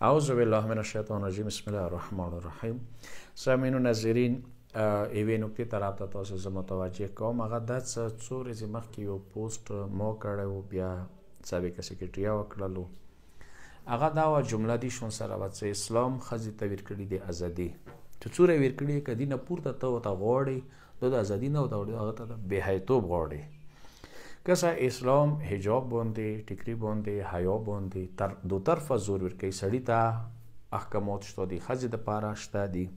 اعوذ بالله من الشیطان الرجیم. بسم الله الرحمن الرحیم. سامعین و ناظرین، یوې نکتې ته راته تاسو زه متوجه کوم. هغه دا څو ورځې مخکې یو پوسټ مو کړی و، بیا سابقه سکرټریا وکړلو. هغه دا وه جمله دې شون سره وه چې اسلام ښځې ته ورکړي دي ازادي. چې څومره یې ورکړي که دې نه پورته ته ورته غواړې، دا د ازادي نه ورته غواړې، هغه ته د بېحیتوب غواړې. که اسلام حجاب باندې، ټیکري باندې، حیا باندې دو طرفه زور ورکوي. سړي ته احکامات شته دي، ښځې دپاره شته دي.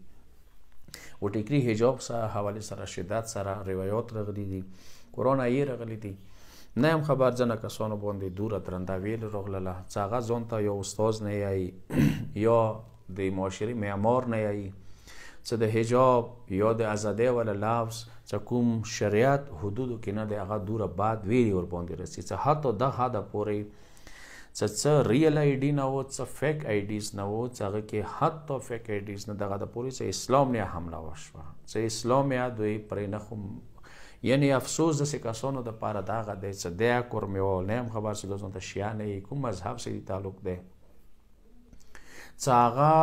و ټیکري حجاب سره حوالې سره شدت سره روایات راغلي دي، قرآن آیې راغلي دي. نه یم خبر ځنه کسانو باندې دوره درنده ویل راغلله چې هغه ځان ته یا استاد نه یایي یا د معاشري معمار نه یایي چې د حجاب یا د ازادۍ والا لفظ چې کوم شریعت حدودو کې نه دی، هغه دوره بعد ویلي ورباندې رسي چې حتی دا حده پورې چې څه ریل آی ډي نه و، څه فیک آی ډیز نه و، چې هغه کې حتی فیک آی ډیز نه، دغه د پورې چې اسلام نه حمله وشوه، چې اسلام یې دوی پرې نه خو یعنی افسوس داسې کسانو دپاره دغه دی چې دی کورمیوال نه یم خبر چې دا ځان ته شیعه نه یي، کوم مذهب سره تعلق دی، چې هغه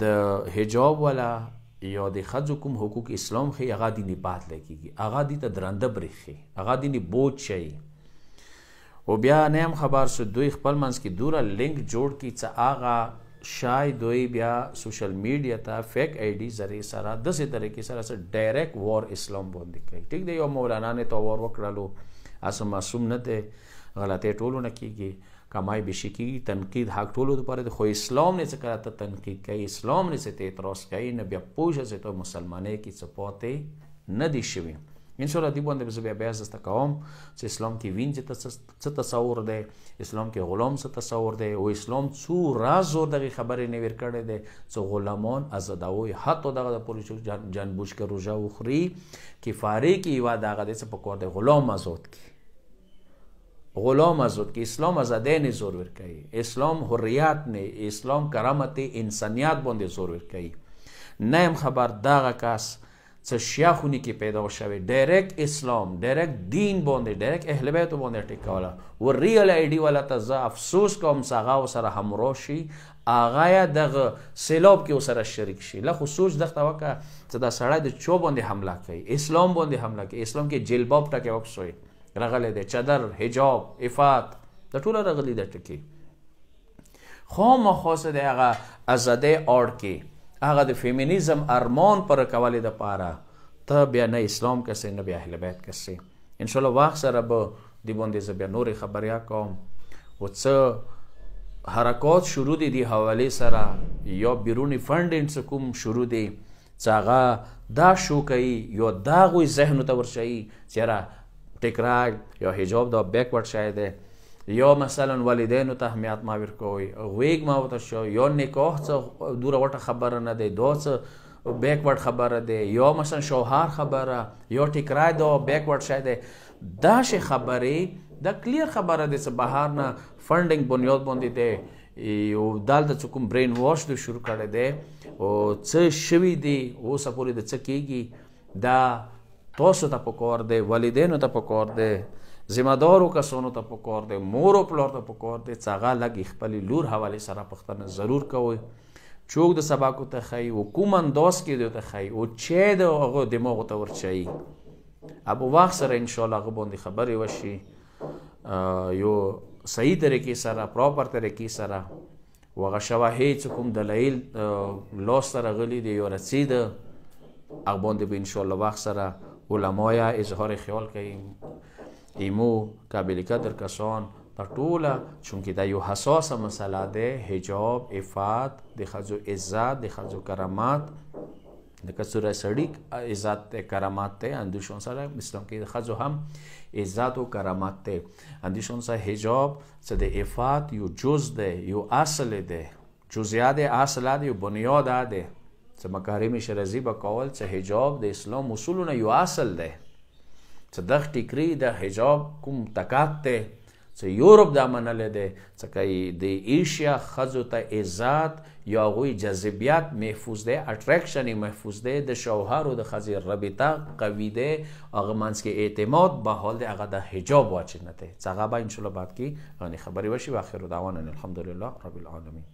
د حجاب والا یا د ښځو کوم حقوق اسلام ښیي، هغه دیني باد لګېږي، هغه دې ته درنده برېښي، هغه دیني بوج شي. و بیا نه یم خبر چې دوی خپل منځ کې دوره لینک جوړ کړي چې هغه شای دوی بیا سوشل میډیا ته فیک آی ډي ذریعې سره داسې طریقې سره چې ډایرکټ وار اسلام باندې کوي. ټیک دی، یو مولانا نه ته وار وکړلو، هسې معصوم نه دی، غلطۍ ټولو نه کېږي، کمای بیشي کېږي، تنقید حق ټولو دپاره دی، خو اسلام نه چې کله ته تنقید کوي، اسلام نه چې ته اعتراض کوي، نه بیا پوه شه چې ته مسلمانۍ کې څه پاتې نه دي شوي. انشاءالله دې باندې به زه بیا زده کوم چې اسلام کې وین څه تصور دی، اسلام کې غلام څه تصور دی، او اسلام څو راز زور دغې خبرې نه ور کړی دی چې غلامان ازادوي. حتی دغه د پورې جانبوج که روژه وخوري کفارې کې یوه دغه دی چې پکار دی غلام آزاد کړي، غلام آزاد کړي. اسلام ازادۍ نه زور ورکوي، اسلام حریت نه، اسلام کرامت انسانیت باندې زور ورکوي. نه یم خبر دغه کس چې شیعه خونې کې پیدا شوی ډایرکټ اسلام، ډایرکټ دین باندې، ډایرکټ اهل بیتو باندې ټیکوله. و ریل آی ډي والا ته زه افسوس کوم چې هغه ورسره همراه شي، هغه یې دغه سیلاب کې ورسره شریک شي. لږ خو سوچ دغته وکړه چې دا سړی د چا باندې حمله کوي، اسلام باندې حمله کوي. اسلام کې جلباب ټکی وکسوی راغلی دی، چادر، حجاب، عفت، د ټوله راغلي دی ټکي. خامخا څه دی هغه ازادۍ اړ کې هغه د فیمینیزم ارمان پر کولې دپاره ته بیا نه اسلام کسې نه بیا اهل بیت کسې. انشاءالله وخت سره به دې باندې زه بیا نورې خبریا کوم و څه حرکات شروع دي دې حوالې سره، یا بیروني فنډینګ څه کوم شروع دي چې هغه دا شو کوي یا دا هغوی ذهنو ته ورشوي چې یاره ټیکرای یا حجاب دا بیکورډ شی دی، یا مثلا والدینو ته اهمیت ما ورکوئ، غویږ ما ورته شو، یا نکاح څه دوره وټه خبره نه دی، دا څه بیکورډ خبره دی، یا مثلا شوهر خبره، یا ټیکرای دا بیکورډ شی دی. دا شی خبرې دا کلیر خبره دی چې بهر نه فنډینګ بنیاد باندې دی، او دلته چې کوم برین واش دوی شروع کړی دی او څه شوي دي اوسه پورې د څه کېږي، دا تاسو ته پکار دی، والدینو ته پکار دی، ذمہ دارو کسانو ته پکار دی، مور او پلار ته پکار دی چې هغه لږ خپلې لور حوالې سره پوښتنه ضرور کوئ. چوک د سبقو ته ښایي او کوم انداز کې دوی ته ښایي او چې د هغو دماغو ته ورچوي. اب وخت سره انشاءالله هغه باندې خبرې وشي یو صحیح طریقې سره، پراپر طریقې سره، و هغه شواهد چې کوم دلایل لاسته راغلي دي یا رسېده هغه باندې به انشاءالله وخت سره علما یا اظهار خیال کوي. ایمو قابل قدر کسان په ټوله، چونکې دا یو حساسه مسله ده، حجاب، عفت، د ښځو عزت، د ښځو کرامت، لکه سوره سړي عزت دی، کرامت دی، اندیشون سره اسلام کې د ښځو هم عزت و کرامت دی. اندیشون سره حجاب چې د عفت یو جز دی، یو اصل دی، جزیات اصل دی، یو بنیاد دی چې مکارم شرعي به کول چې حجاب د اسلام اصولونه یو اصل دی. چې دغه ټیکري د حجاب کوم تکات دی چې یورپ دا منلی دی چې که د ایشیا ښځو ته عزت یا هغوی جذبیت محفوظ دی، اټریکشن یې محفوظ دی، د شوهر او د ښځې رابطه قوي دی، هغه منځ کې اعتماد بحال دی، هغه د حجاب واجب نه دی چې هغه به انشاءالله بعد کې غني خبرې وشي. و آخر دعوانا الحمدلله رب العالمین.